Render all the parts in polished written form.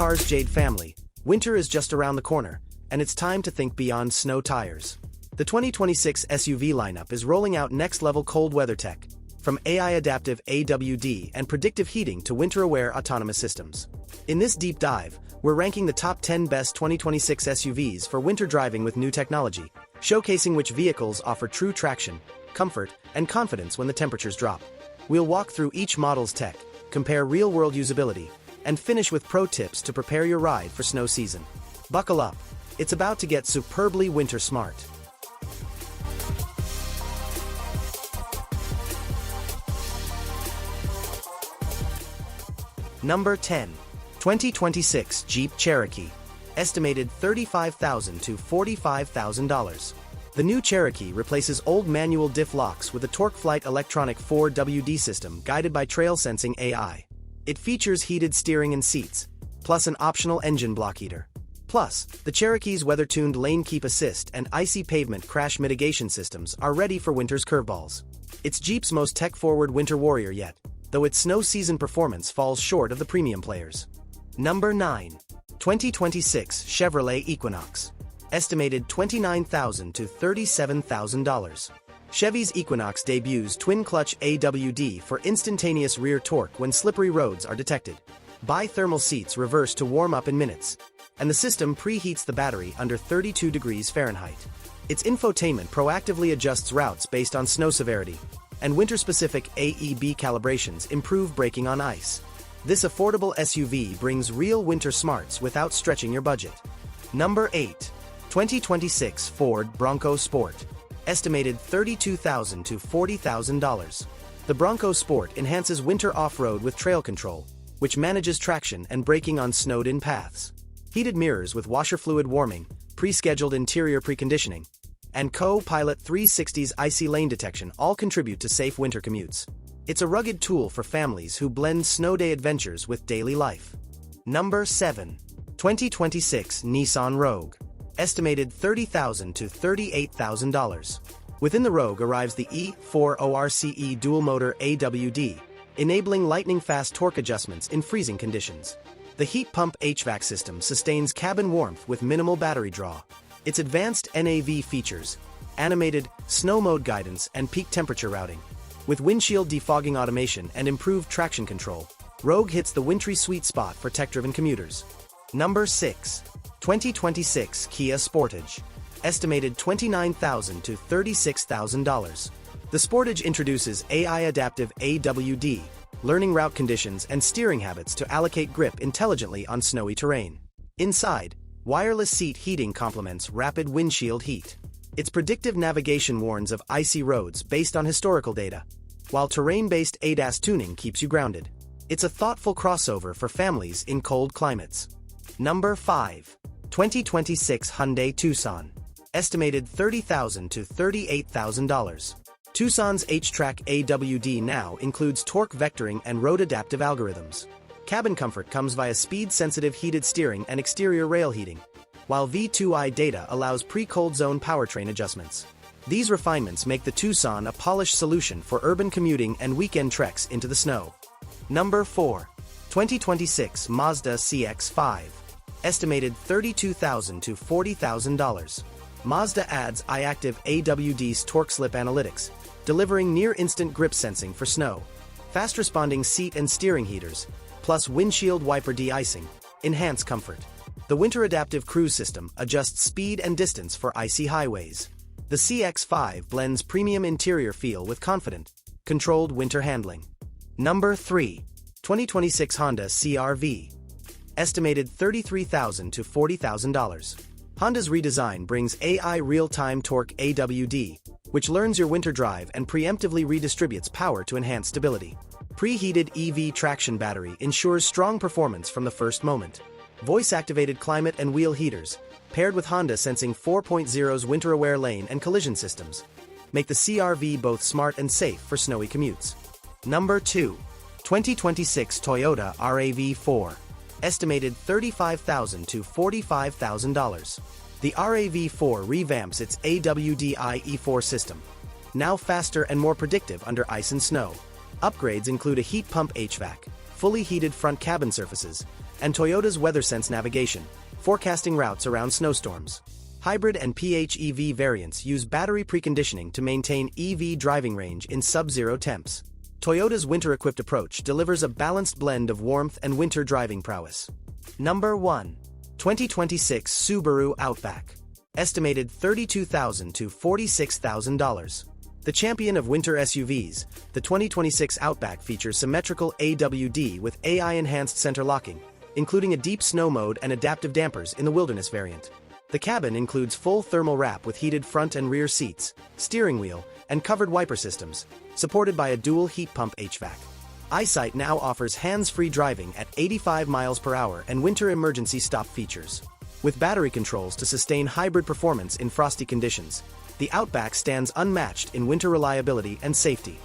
Carsjade family, winter is just around the corner, and it's time to think beyond snow tires. The 2026 SUV lineup is rolling out next-level cold weather tech, from AI-adaptive AWD and predictive heating to winter-aware autonomous systems. In this deep dive, we're ranking the top 10 best 2026 SUVs for winter driving with new technology, showcasing which vehicles offer true traction, comfort, and confidence when the temperatures drop. We'll walk through each model's tech, compare real-world usability, and finish with pro tips to prepare your ride for snow season. Buckle up, it's about to get superbly winter smart. Number 10. 2026 Jeep Cherokee. Estimated $35,000 to $45,000. The new Cherokee replaces old manual diff locks with a TorqueFlite electronic 4WD system guided by trail-sensing AI. It features heated steering and seats, plus an optional engine block heater. Plus, the Cherokee's weather-tuned lane keep assist and icy pavement crash mitigation systems are ready for winter's curveballs. It's Jeep's most tech-forward winter warrior yet, though its snow season performance falls short of the premium players. Number 9. 2026 Chevrolet Equinox. Estimated $29,000 to $37,000. Chevy's Equinox debuts twin-clutch AWD for instantaneous rear torque when slippery roads are detected. Bi-thermal seats reverse to warm up in minutes, and the system preheats the battery under 32 degrees Fahrenheit. Its infotainment proactively adjusts routes based on snow severity, and winter-specific AEB calibrations improve braking on ice. This affordable SUV brings real winter smarts without stretching your budget. Number 8. 2026 Ford Bronco Sport. Estimated $32,000 to $40,000. The Bronco Sport enhances winter off-road with trail control, which manages traction and braking on snowed-in paths. Heated mirrors with washer fluid warming, pre-scheduled interior preconditioning, and Co-Pilot 360's icy lane detection all contribute to safe winter commutes. It's a rugged tool for families who blend snow day adventures with daily life. Number 7. 2026 Nissan Rogue. Estimated $30,000 to $38,000. Within the Rogue arrives the E4ORCE dual-motor AWD, enabling lightning-fast torque adjustments in freezing conditions. The heat pump HVAC system sustains cabin warmth with minimal battery draw. Its advanced NAV features animated snow mode guidance and peak temperature routing. With windshield defogging automation and improved traction control, Rogue hits the wintry sweet spot for tech-driven commuters. Number 6. 2026 Kia Sportage. Estimated $29,000 to $36,000. The Sportage introduces AI-adaptive AWD, learning route conditions and steering habits to allocate grip intelligently on snowy terrain. Inside, wireless seat heating complements rapid windshield heat. Its predictive navigation warns of icy roads based on historical data, while terrain-based ADAS tuning keeps you grounded. It's a thoughtful crossover for families in cold climates. Number 5. 2026 Hyundai Tucson. Estimated $30,000 to $38,000. Tucson's H-Track AWD now includes torque vectoring and road-adaptive algorithms. Cabin comfort comes via speed-sensitive heated steering and exterior rail heating, while V2I data allows pre-cold zone powertrain adjustments. These refinements make the Tucson a polished solution for urban commuting and weekend treks into the snow. Number 4. 2026 Mazda CX-5. Estimated $32,000 to $40,000. Mazda adds AI-active AWD's torque slip analytics, delivering near-instant grip sensing for snow. Fast-responding seat and steering heaters, plus windshield wiper de-icing, enhance comfort. The Winter Adaptive Cruise System adjusts speed and distance for icy highways. The CX-5 blends premium interior feel with confident, controlled winter handling. Number 3. 2026 Honda CR-V. Estimated $33,000 to $40,000. Honda's redesign brings AI real-time torque AWD, which learns your winter drive and preemptively redistributes power to enhance stability. Preheated EV traction battery ensures strong performance from the first moment. Voice-activated climate and wheel heaters, paired with Honda Sensing 4.0's winter-aware lane and collision systems, make the CR-V both smart and safe for snowy commutes. Number 2. 2026 Toyota RAV4. Estimated $35,000 to $45,000. The RAV4 revamps its AWD-I E4 system, now faster and more predictive under ice and snow. Upgrades include a heat pump HVAC, fully heated front cabin surfaces, and Toyota's WeatherSense navigation, forecasting routes around snowstorms. Hybrid and PHEV variants use battery preconditioning to maintain EV driving range in sub-zero temps. Toyota's winter-equipped approach delivers a balanced blend of warmth and winter driving prowess. Number 1. 2026 Subaru Outback. Estimated $32,000 to $46,000. The champion of winter SUVs, the 2026 Outback features symmetrical AWD with AI-enhanced center locking, including a deep snow mode and adaptive dampers in the Wilderness variant. The cabin includes full thermal wrap with heated front and rear seats, steering wheel, and covered wiper systems, supported by a dual heat pump HVAC. EyeSight now offers hands-free driving at 85 miles per hour and winter emergency stop features. With battery controls to sustain hybrid performance in frosty conditions, the Outback stands unmatched in winter reliability and safety.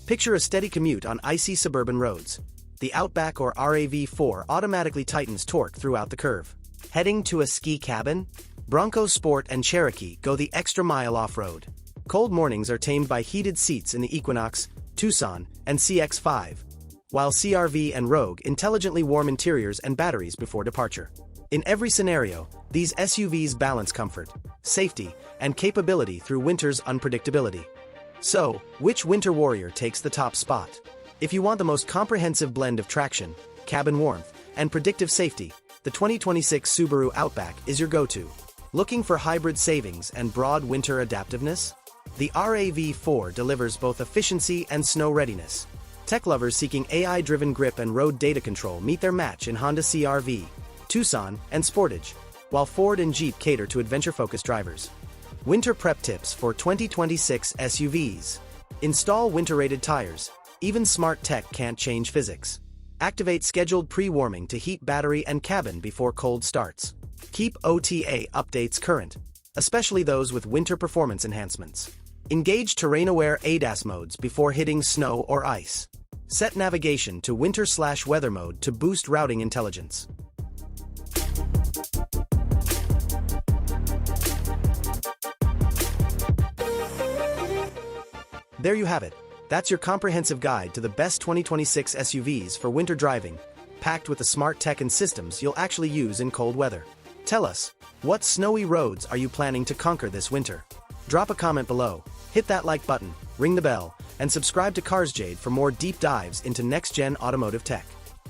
Picture a steady commute on icy suburban roads. The Outback or RAV4 automatically tightens torque throughout the curve. Heading to a ski cabin? Bronco Sport and Cherokee go the extra mile off-road. Cold mornings are tamed by heated seats in the Equinox, Tucson, and CX-5, while CR-V and Rogue intelligently warm interiors and batteries before departure. In every scenario, these SUVs balance comfort, safety, and capability through winter's unpredictability. So, which winter warrior takes the top spot? If you want the most comprehensive blend of traction, cabin warmth, and predictive safety, the 2026 Subaru Outback is your go-to. Looking for hybrid savings and broad winter adaptiveness? The RAV4 delivers both efficiency and snow readiness. Tech lovers seeking AI-driven grip and road data control meet their match in Honda CR-V, Tucson, and Sportage, while Ford and Jeep cater to adventure-focused drivers. Winter prep tips for 2026 SUVs. Install winter-rated tires. Even smart tech can't change physics. Activate scheduled pre-warming to heat battery and cabin before cold starts. Keep OTA updates current, especially those with winter performance enhancements. Engage terrain-aware ADAS modes before hitting snow or ice. Set navigation to winter/weather mode to boost routing intelligence. There you have it. That's your comprehensive guide to the best 2026 SUVs for winter driving, packed with the smart tech and systems you'll actually use in cold weather. Tell us, what snowy roads are you planning to conquer this winter? Drop a comment below, hit that like button, ring the bell, and subscribe to Carsjade for more deep dives into next-gen automotive tech.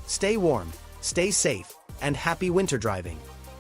Stay warm, stay safe, and happy winter driving.